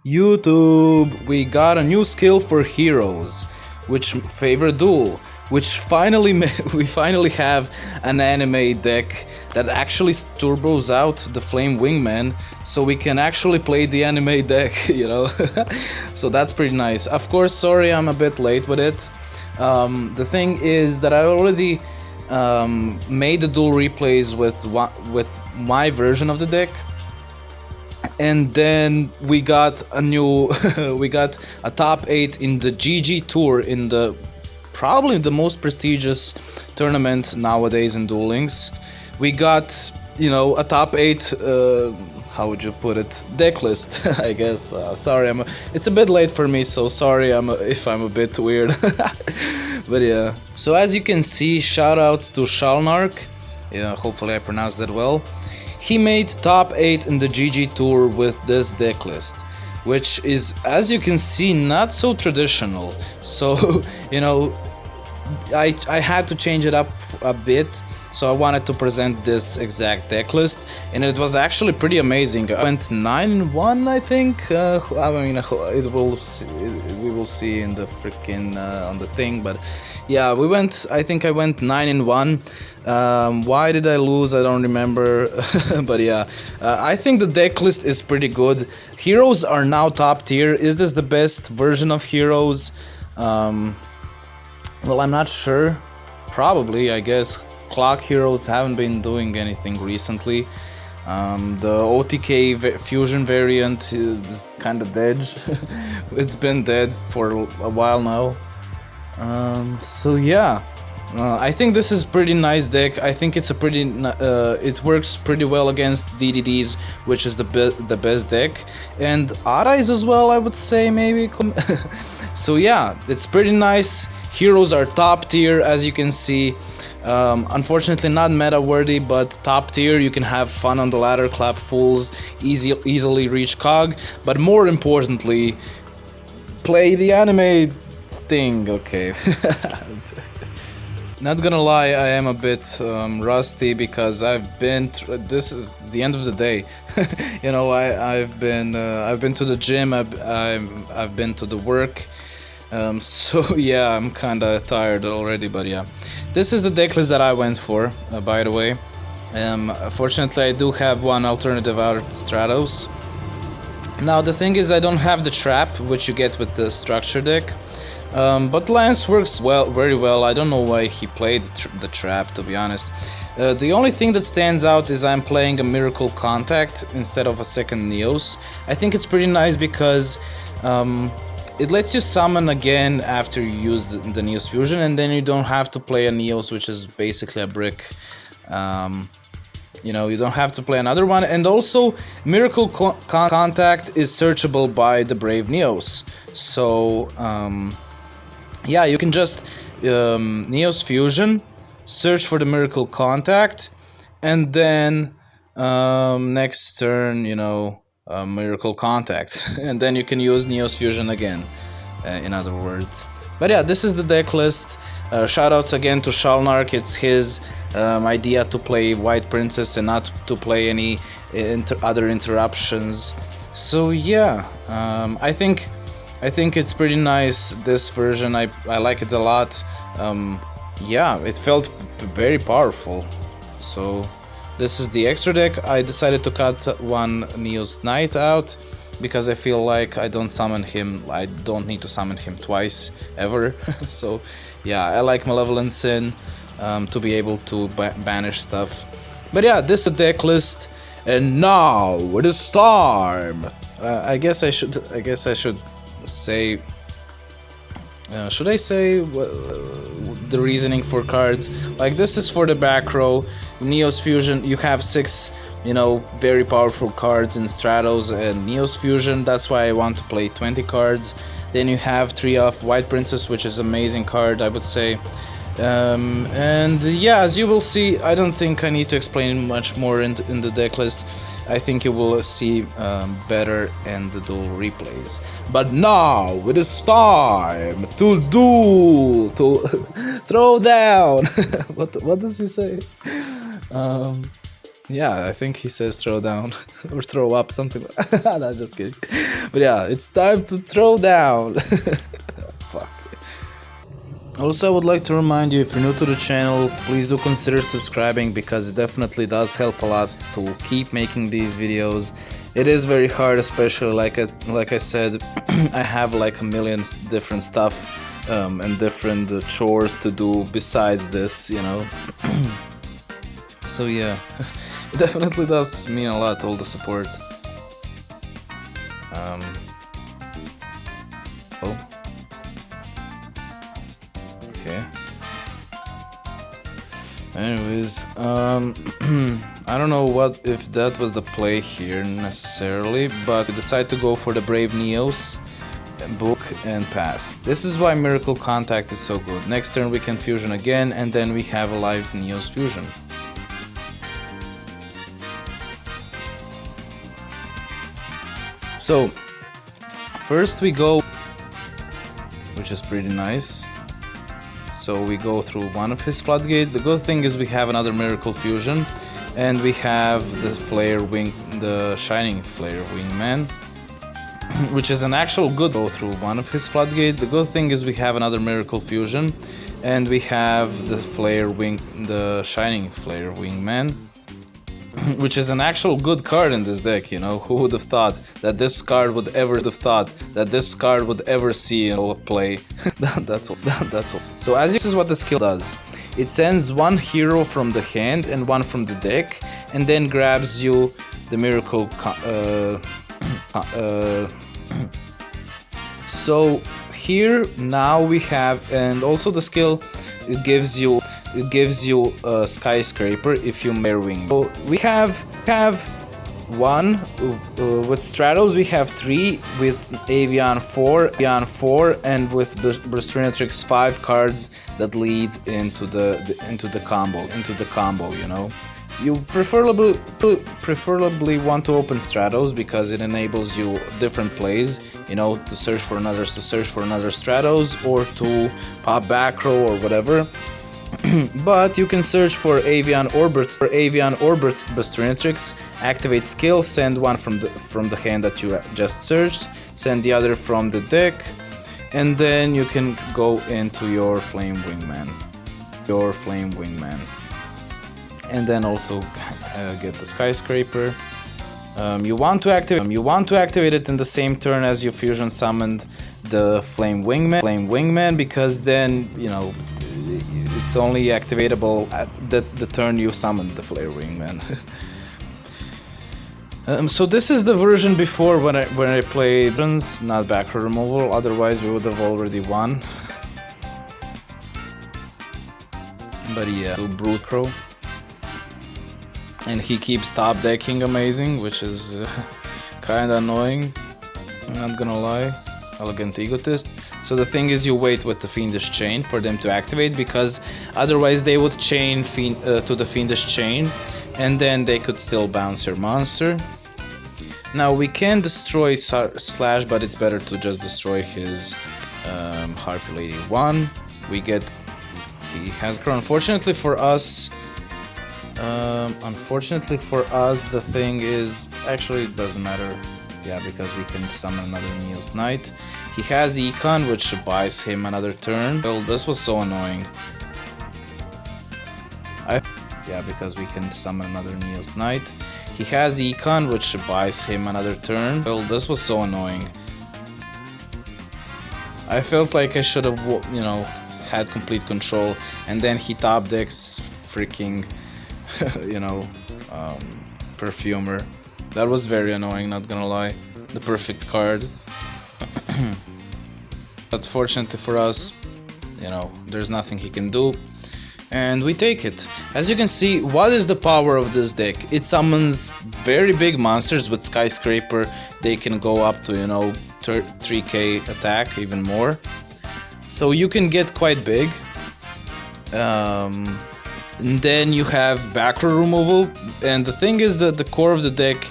YouTube, we got a new skill for heroes, which favor duel, which we finally have an anime deck that actually turbos out the Flame Wingman, so we can actually play the anime deck, you know. So that's pretty nice. Of course, sorry I'm a bit late with it. The thing is that I already made the duel replays with my version of the deck. And then we got a new we got a top 8 in the GG Tour, in the probably the most prestigious tournament nowadays in Duel Links. We got, you know, a top 8 how would you put it, Decklist, I guess. Sorry, it's a bit late for me, so sorry if I'm a bit weird. But yeah, so as you can see, shoutouts to Shalnark, yeah, hopefully I pronounced that well. He made top 8 in the GG Tour with this deck list, which is, as you can see, not so traditional. So, you know, I had to change it up a bit, so I wanted to present this exact deck list, and it was actually pretty amazing. I went 9-1, I think. I mean, we will see in the freaking on the thing, but yeah, I think I went 9-1. Why did I lose? I don't remember. But yeah, I think the deck list is pretty good. Heroes are now top tier. Is this the best version of Heroes? Well, I'm not sure. Probably, I guess. Clock Heroes haven't been doing anything recently. The OTK fusion variant is kind of dead. It's been dead for a while now. So yeah, I think this is pretty nice deck. I think it's a pretty it works pretty well against DDDs, which is the best deck, and Arais as well, I would say, maybe. So yeah, it's pretty nice. Heroes are top tier, as you can see. Unfortunately not meta worthy, but top tier. You can have fun on the ladder, clap fools, easily reach cog, but more importantly, play the anime thing. Okay. Not gonna lie, I am a bit rusty because I've been this is the end of the day. You know, I've been to the gym, I've been to the work. So yeah, I'm kinda tired already, but yeah. This is the deck list that I went for, by the way. Fortunately, I do have one alternative out, Stratos. Now the thing is, I don't have the trap, which you get with the structure deck. But Lance works very well. I don't know why he played the trap, to be honest. The only thing that stands out is I'm playing a Miracle Contact instead of a second Neos. I think it's pretty nice because it lets you summon again after you use the Neos Fusion, and then you don't have to play a Neos, which is basically a brick. You know, you don't have to play another one, and also Miracle Contact is searchable by the Brave Neos. So yeah, you can just Neos Fusion, search for the Miracle Contact, and then next turn, you know, Miracle Contact, and then you can use Neos Fusion again, in other words. But yeah, this is the deck list. Shoutouts again to Shalnark. It's his idea to play White Princess and not to play any other interruptions. So yeah, I think it's pretty nice, this version. I like it a lot. Yeah, it felt very powerful. So this is the extra deck. I decided to cut one Neos Knight out because I feel like I don't need to summon him twice ever. So yeah, I like Malevolent Sin to be able to banish stuff. But yeah, this is the deck list, and now it is time. I guess I should say. Should I say the reasoning for cards? Like, this is for the back row. Neos Fusion, you have 6, you know, very powerful cards in Stratos and Neos Fusion. That's why I want to play 20 cards. Then you have 3 of White Princess, which is an amazing card, I would say. And yeah, as you will see, I don't think I need to explain much more in the deck list. I think you will see better in the duel replays. But now it is time to duel, to throw down. What does he say? Yeah, I think he says throw down or throw up, something like that. No, just kidding. But yeah, it's time to throw down. Fuck. Also, I would like to remind you, if you're new to the channel, please do consider subscribing, because it definitely does help a lot to keep making these videos. It is very hard, especially like I said, I have like a million different stuff and different chores to do besides this, you know. So yeah, it definitely does mean a lot, all the support. Oh. Okay. Anyways, I don't know if that was the play here necessarily, but we decided to go for the Brave Neos, book and pass. This is why Miracle Contact is so good. Next turn we can fusion again, and then we have a live Neos fusion. So first we go, which is pretty nice. So we go through one of his floodgate. The good thing is we have another Miracle Fusion, and we have the Shining Flare Wingman, which is an actual good. Go through one of his floodgate. The good thing is we have another Miracle Fusion, and we have the Shining Flare Wingman, which is an actual good card in this deck, you know. Who would have thought that this card would ever see a play? That's all. So as this is what the skill does. It sends one hero from the hand and one from the deck, and then grabs you the Miracle so here now we have, and also the skill, it gives you a skyscraper if you Mare Wing. So we have one with Stratos. We have 3 with Avian 4, and with Brustinatrix 5 cards that lead into the combo. You know, you preferably want to open Stratos because it enables you different plays. You know, to search for another Stratos, or to pop back row or whatever. But you can search for Avian or Brustinatrix, activate skill, send one from the hand that you just searched, send the other from the deck, and then you can go into your Flame Wingman. And then also get the skyscraper. You want to activate it in the same turn as you fusion summoned the Flame Wingman, because then, you know, it's only activatable at the turn you summoned the Flare Wingman. So this is the version before when I played not back row removal, otherwise we would have already won. But yeah, to Brood Crow. And he keeps top decking amazing, which is kinda annoying, not gonna lie. Elegant Egotist. So the thing is, you wait with the Fiendish Chain for them to activate, because otherwise they would chain to the Fiendish Chain, and then they could still bounce your monster. Now we can destroy Slash, but it's better to just destroy his Harpy Lady 1. He has grown. Unfortunately for us, the thing is, actually it doesn't matter. Yeah, because we can summon another Neos Knight. He has Econ, which buys him another turn. Well, this was so annoying. Yeah, because we can summon another Neos Knight. He has Econ, which buys him another turn. Well, this was so annoying. I felt like I should have, you know, had complete control, and then he top decks freaking, you know, Perfumer. That was very annoying, not gonna lie. The perfect card. But fortunately for us, you know, there's nothing he can do. And we take it. As you can see, what is the power of this deck? It summons very big monsters with Skyscraper. They can go up to, you know, 3k attack, even more. So you can get quite big. And then you have back row removal. And the thing is that the core of the deck,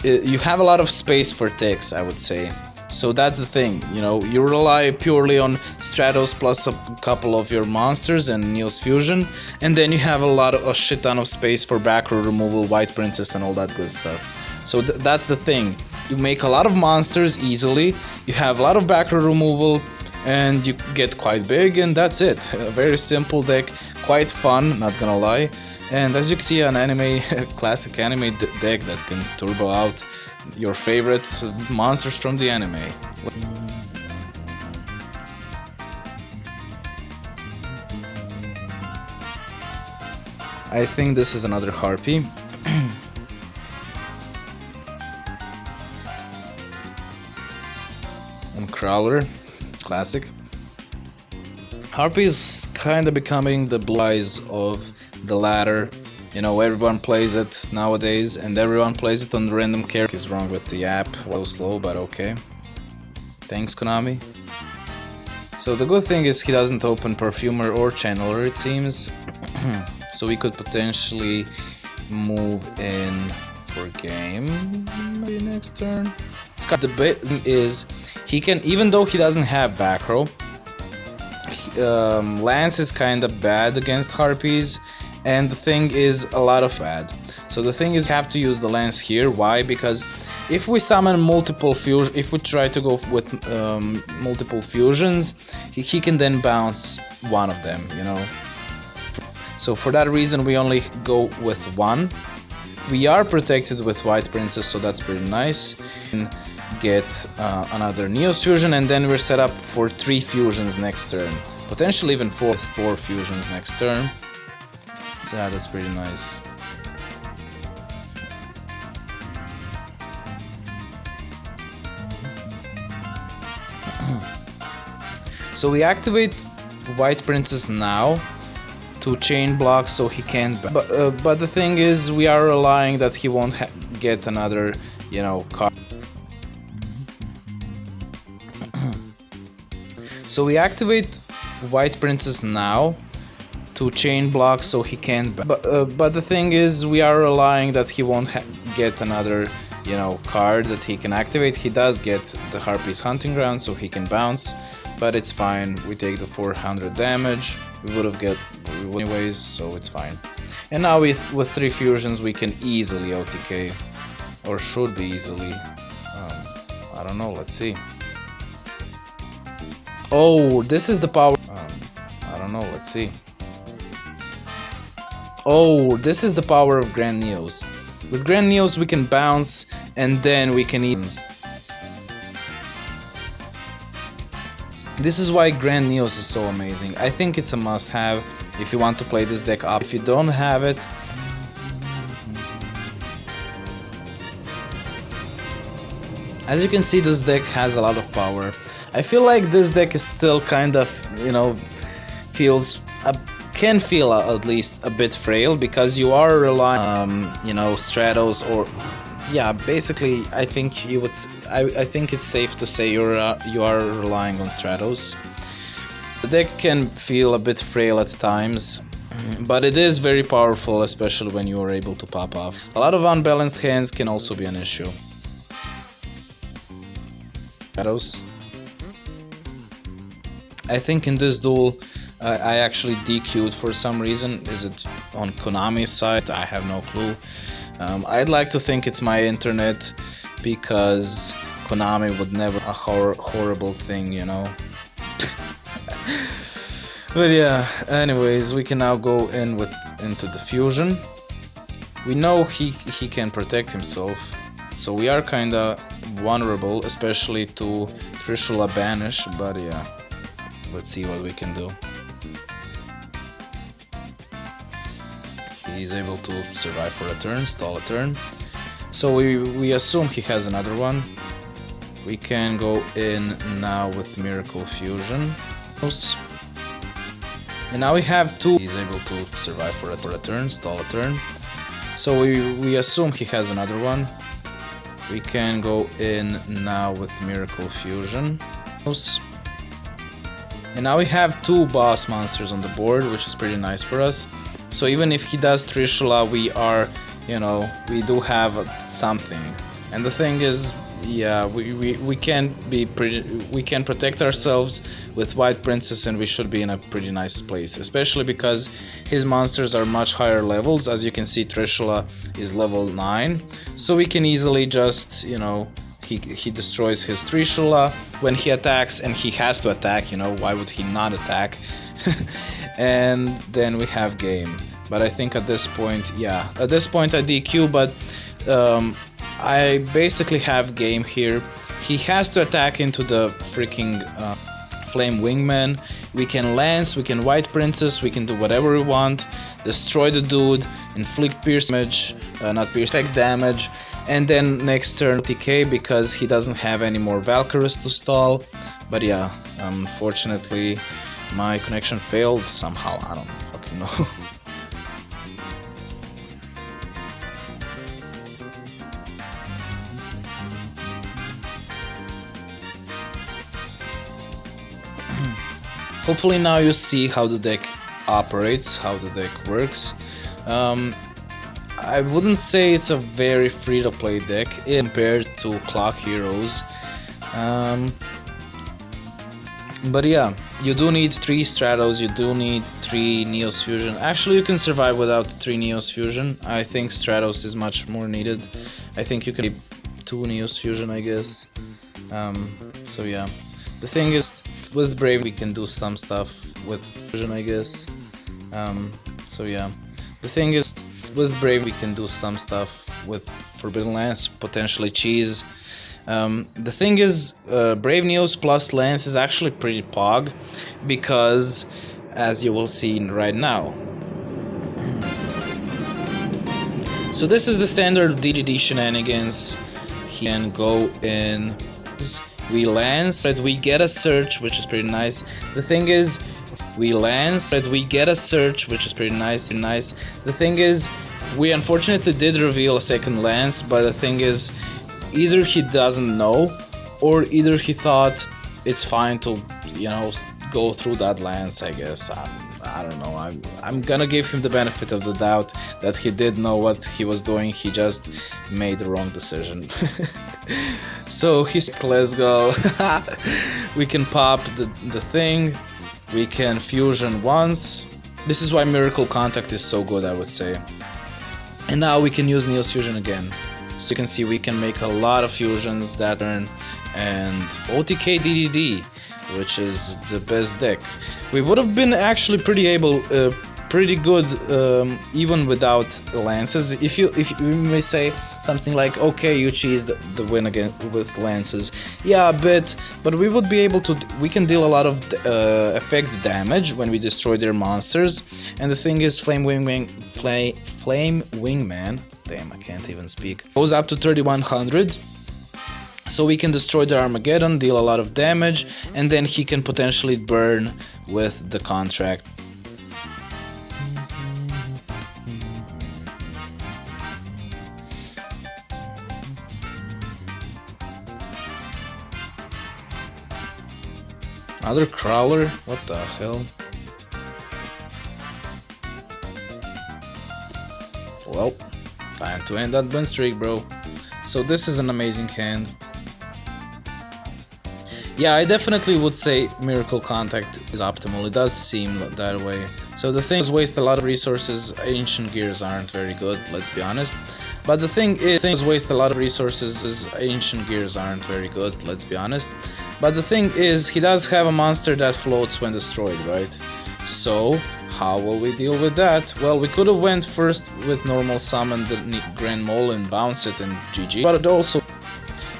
you have a lot of space for ticks, I would say. So that's the thing, you know, you rely purely on Stratos plus a couple of your monsters and Neos Fusion, and then you have a shit ton of space for back row removal, White Princess and all that good stuff. So that's the thing, you make a lot of monsters easily, you have a lot of back row removal, and you get quite big, and that's it. A very simple deck, quite fun, not gonna lie. And as you can see, an anime, classic anime deck that can turbo out your favorite monsters from the anime. I think this is another Harpy. And Crawler, classic. Harpy is kinda becoming the blue eyes of the ladder. You know, everyone plays it nowadays, and everyone plays it on random character. What is wrong with the app? Well, slow, but okay. Thanks, Konami. So the good thing is he doesn't open Perfumer or Channeler, it seems. So we could potentially move in for game maybe next turn. The bit is he can, even though he doesn't have back row, Lance is kind of bad against Harpies. And the thing is a lot of bad. So the thing is you have to use the Lance here. Why? Because if we summon multiple fusion, if we try to go with multiple fusions, he can then bounce one of them, you know. So for that reason we only go with one. We are protected with White Princess, so that's pretty nice. And get another Neos fusion, and then we're set up for 3 fusions next turn. Potentially even 4 fusions next turn. So yeah, that's pretty nice. So we activate White Princess now to chain block so he can't. But the thing is, we are relying that he won't get another, you know, card. So we activate White Princess now to chain block so he can't. But the thing is, we are relying that he won't get another, you know, card that he can activate. He does get the Harpies Hunting Ground, so he can bounce, but it's fine. We take the 400 damage. We would have get anyways, so it's fine. And now with 3 fusions, we can easily OTK, or should be easily. I don't know. Let's see. Oh, this is the power. I don't know. Let's see. Oh, this is the power of Grand Neos. With Grand Neos we can bounce, and then we can eat. This is why Grand Neos is so amazing. I think it's a must-have if you want to play this deck up. If you don't have it, as you can see, this deck has a lot of power. I feel like this deck is still kind of, you know, can feel at least a bit frail, because you are relying on, you know, Stratos, or yeah, basically I think you would. I think it's safe to say you are relying on Stratos. The deck can feel a bit frail at times, but it is very powerful, especially when you are able to pop off. A lot of unbalanced hands can also be an issue. Stratos. I think in this duel I actually DQ'd for some reason. Is it on Konami's side? I have no clue. I'd like to think it's my internet, because Konami would never a horrible thing, you know. But yeah, anyways, we can now go into the fusion. We know he can protect himself, so we are kinda vulnerable, especially to Trishula Banish, but yeah, let's see what we can do. He's able to survive for a turn, stall a turn. So we assume he has another one. We can go in now with Miracle Fusion. And now we have 2. He's able to survive for a turn, stall a turn. So we assume he has another one. We can go in now with Miracle Fusion. And now we have 2 boss monsters on the board, which is pretty nice for us. So even if he does Trishula, we are, you know, we do have something. And the thing is, yeah, we can protect ourselves with White Princess, and we should be in a pretty nice place, especially because his monsters are much higher levels. As you can see, Trishula is level 9, so we can easily just, you know, he destroys his Trishula when he attacks, and he has to attack, you know, why would he not attack? And then we have game. But I think at this point, yeah, at this point I DQ, but I basically have game here. He has to attack into the freaking Flame Wingman. We can Lance, we can White Princess, we can do whatever we want, destroy the dude, inflict pierce damage, not pierce, effect damage, and then next turn TK because he doesn't have any more Valkyries to stall. But yeah, unfortunately my connection failed somehow, I don't fucking know. Hopefully now you see how the deck operates, how the deck works. I wouldn't say it's a very free-to-play deck compared to Clock Heroes. But yeah, you do need 3 Stratos, you do need 3 Neos Fusion. Actually, you can survive without 3 Neos Fusion. I think Stratos is much more needed. I think you can keep 2 Neos Fusion, I guess. So yeah, the thing is, with Brave we can do some stuff with Fusion, I guess. So yeah, the thing is, with Brave we can do some stuff with Forbidden Lance, potentially Cheese. The thing is, Brave Neos plus Lance is actually pretty pog, because as you will see right now. So this is the standard DDD shenanigans. He can go in, we Lance, but we get a search, which is pretty nice. The thing is, we Lance, but we get a search, which is pretty nice. The thing is, we unfortunately did reveal a second Lance, but the thing is, either he doesn't know, or either he thought it's fine to, you know, go through that Lance, I guess. I don't know, I'm gonna give him the benefit of the doubt that he did know what he was doing, he just made the wrong decision. So he's like, let's go. We can pop the thing, we can fusion once. This is why Miracle Contact is so good, I would say. And now we can use Neos Fusion again. So you can see we can make a lot of fusions that turn, and OTK DDD, which is the best deck. We would have been actually pretty good even without Lances. If you may say something like, okay, you cheese the win again with Lances. Yeah, but we would be able to, we can deal a lot of effect damage when we destroy their monsters. And the thing is, Flame Wingman, damn, I can't even speak, goes up to 3100. So we can destroy the Armageddon, deal a lot of damage, and then he can potentially burn with the contract. Another Crawler? What the hell? Well, time to end that win streak, bro. So this is an amazing hand. Yeah, I definitely would say Miracle Contact is optimal. It does seem that way. So the thing is, waste a lot of resources. Ancient Gears aren't very good, let's be honest. But the thing is, waste a lot of resources. Ancient Gears aren't very good, let's be honest. But the thing is, he does have a monster that floats when destroyed, right? So how will we deal with that? Well, we could have went first with normal summon the Grand Mole and bounce it and GG. But it also,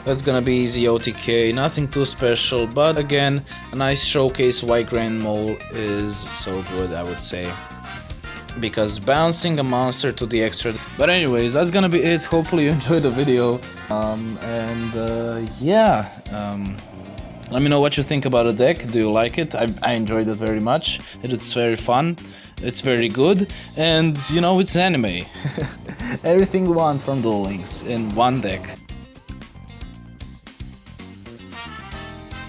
that's gonna be easy OTK, nothing too special, but again, a nice showcase why Grand Mole is so good, I would say. Because bouncing a monster to the extra... But anyways, that's gonna be it. Hopefully you enjoyed the video. Let me know what you think about the deck. Do you like it? I enjoyed it very much. It's very fun. It's very good. And, you know, it's anime. Everything you want from Duel Links in one deck.